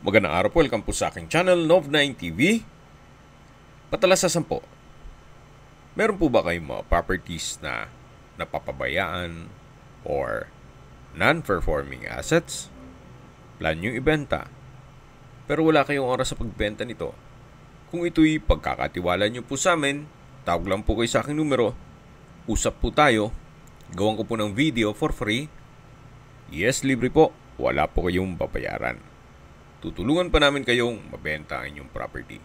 Magandang araw po, welcome po sa aking channel, Nov9 TV. Patalasasan po, meron po ba kayong mga properties na napapabayaan or non-performing assets? Plan nyo ibenta, pero wala kayong oras sa pagbenta nito. Kung ito'y pagkakatiwala nyo po sa amin, tawag lang po kayo sa aking numero, usap po tayo, gawan ko po ng video for free. Yes, libre po, wala po kayong babayaran. Tutulungan pa namin kayong mabenta ang inyong property.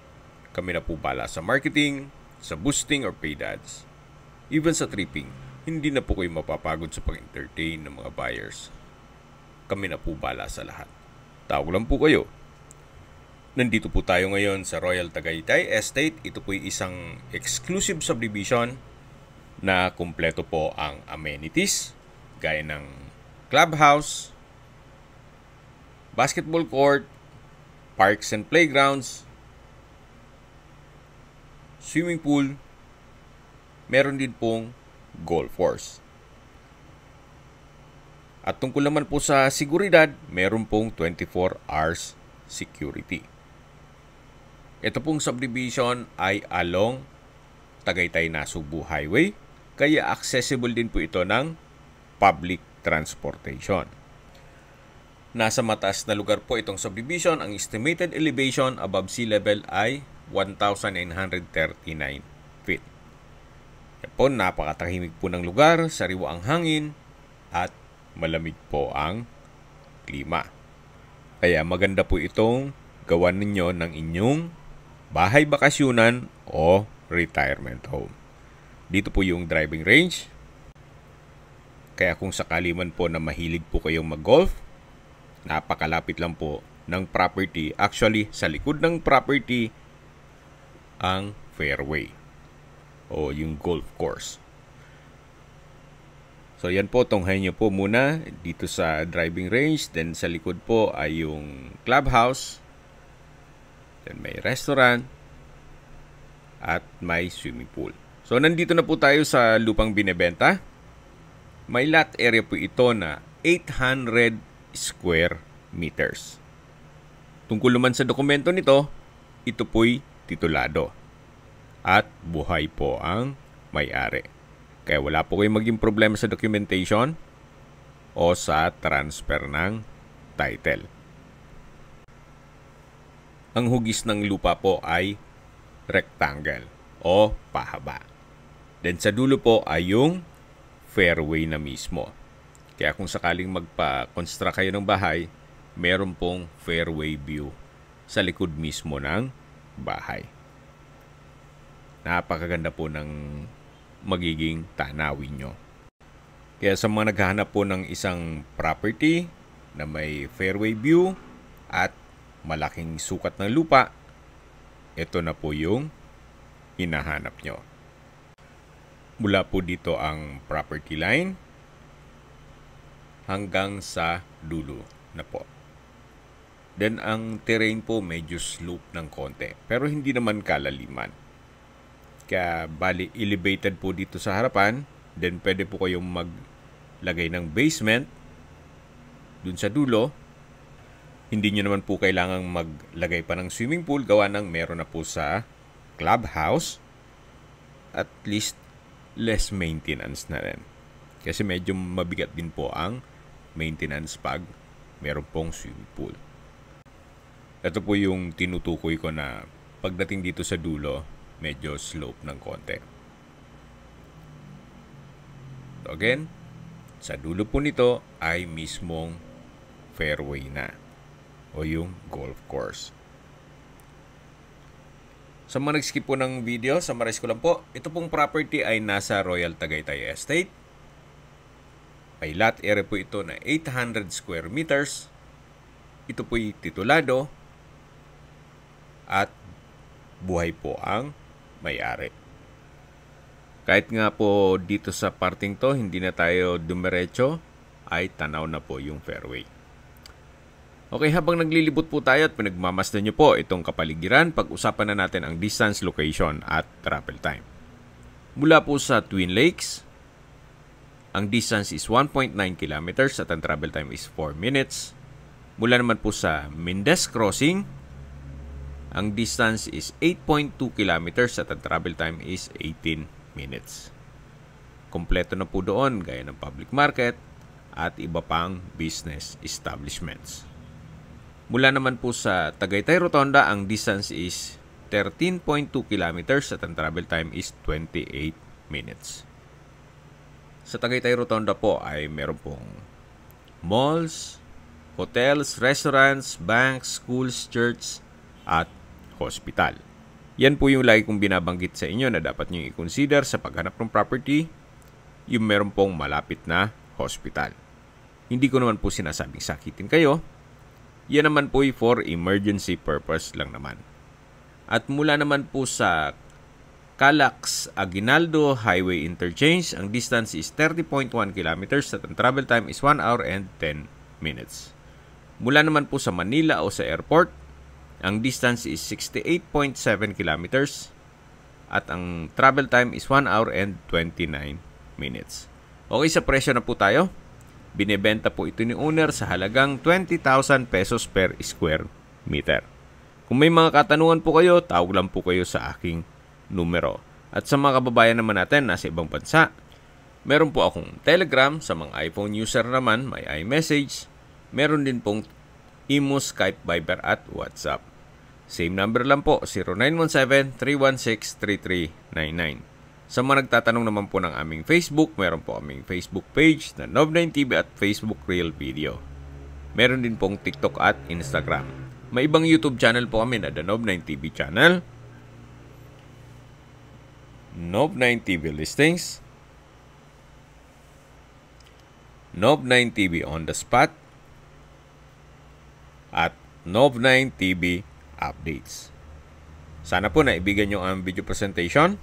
Kami na po bala sa marketing, sa boosting or paid ads. Even sa tripping, hindi na po kayo mapapagod sa pag-entertain ng mga buyers. Kami na po bala sa lahat. Tawag lang po kayo. Nandito po tayo ngayon sa Royal Tagaytay Estate. Ito po isang exclusive subdivision na kumpleto po ang amenities gaya ng clubhouse, basketball court, parks and playgrounds, swimming pool, meron din pong golf course. At tungkol naman po sa seguridad, meron pong 24 hours security. Ito pong subdivision ay along Tagaytay-Nasugbu Highway, kaya accessible din po ito ng public transportation. Nasa mataas na lugar po itong subdivision. Ang estimated elevation above sea level ay 1,939 feet. Yan po, napakatahimik po ng lugar, sariwa ang hangin, at malamig po ang klima. Kaya maganda po itong gawan ninyo ng inyong bahay bakasyunan o retirement home. Dito po yung driving range. Kaya kung sakali man po na mahilig po kayong mag-golf, napakalapit lang po ng property. Actually, sa likod ng property ang fairway o yung golf course. So yan po, tunghayin nyo po muna dito sa driving range. Then sa likod po ay yung clubhouse. Then may restaurant at may swimming pool. So nandito na po tayo sa lupang binebenta. May lot area po ito na 800 square meters. Tungkol naman sa dokumento nito, ito po'y titulado at buhay po ang may-ari. Kaya wala po kayong maging problema sa documentation o sa transfer ng title. Ang hugis ng lupa po ay rectangle o pahaba. Then sa dulo po ay yung fairway na mismo. Kaya kung sakaling magpa-construct kayo ng bahay, meron pong fairway view sa likod mismo ng bahay. Napakaganda po ng magiging tanawin nyo. Kaya sa mga naghahanap po ng isang property na may fairway view at malaking sukat ng lupa, ito na po yung hinahanap nyo. Mula po dito ang property line hanggang sa dulo na po. Then ang terrain po medyo slope ng konti, pero hindi naman kalaliman. Kaya bali elevated po dito sa harapan, then pwede po kayong maglagay ng basement dun sa dulo. Hindi nyo naman po kailangang maglagay pa ng swimming pool, gawa ng meron na po sa clubhouse. At least less maintenance na rin. Kasi medyo mabigat din po ang maintenance pag meron pong swimming pool. Ito po yung tinutukoy ko na pagdating dito sa dulo, medyo slope ng konti. So again, sa dulo po nito ay mismong fairway na o yung golf course. Sa mga nag-skip po ng video, summarize ko lang po. Ito pong property ay nasa Royal Tagaytay Estate. May lot area po ito na 800 square meters. Ito po'y titulado at buhay po ang may-ari. Kahit nga po dito sa parting to, hindi na tayo dumiretso, ay tanaw na po yung fairway. Okay, habang naglilibot po tayo at pinagmamasdan nyo po itong kapaligiran, pag-usapan na natin ang distance, location at travel time. Mula po sa Twin Lakes, ang distance is 1.9 kilometers at ang travel time is 4 minutes. Mula naman po sa Mendez Crossing, ang distance is 8.2 kilometers at ang travel time is 18 minutes. Kompleto na po doon gaya ng public market at iba pang business establishments. Mula naman po sa Tagaytay Rotonda, ang distance is 13.2 kilometers at ang travel time is 28 minutes. Sa Tagaytay Rotonda po ay meron pong malls, hotels, restaurants, banks, schools, church, at hospital. Yan po yung lagi kong binabanggit sa inyo na dapat nyo i-consider sa paghanap ng property, yung meron pong malapit na hospital. Hindi ko naman po sinasabing sakitin kayo. Yan naman po for emergency purpose lang naman. At mula naman po sa Calax Aguinaldo Highway Interchange, ang distance is 30.1 kilometers at ang travel time is 1 hour and 10 minutes. Mula naman po sa Manila o sa airport, ang distance is 68.7 kilometers at ang travel time is 1 hour and 29 minutes. Okay, sa presyo na po tayo. Binebenta po ito ni owner sa halagang 20,000 pesos per square meter. Kung may mga katanungan po kayo, tawag lang po kayo sa aking numero. At sa mga kababayan naman natin nasa ibang bansa, meron po akong Telegram. Sa mga iPhone user naman, may iMessage. Meron din pong Imo, Skype, Viber at WhatsApp. Same number lang po, 0917-316-3399. Sa mga nagtatanong naman po ng aming Facebook, meron po aming Facebook page na Nov9TV at Facebook Real Video. Meron din pong TikTok at Instagram. May ibang YouTube channel po kami na The Nov9TV channel, Nov9TV Listings, Nov9TV On The Spot, at Nov9TV Updates. Sana po naibigan nyo ang video presentation.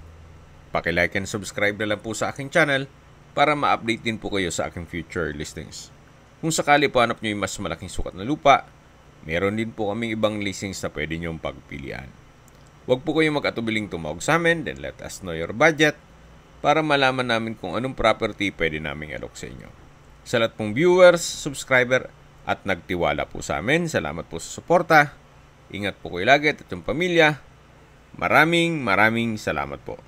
Paki-like and subscribe na lang po sa aking channel para ma-update din po kayo sa aking future listings. Kung sakali po hanap nyo yung mas malaking sukat na lupa, meron din po kaming ibang listings na pwede nyong pagpilian. Huwag po kayong mag-atubiling tumawag sa amin, then let us know your budget para malaman namin kung anong property pwede naming alok sa inyo. Sa lahat pong viewers, subscriber at nagtiwala po sa amin, salamat po sa suporta. Ingat po kayo lagi at yung pamilya. Maraming salamat po.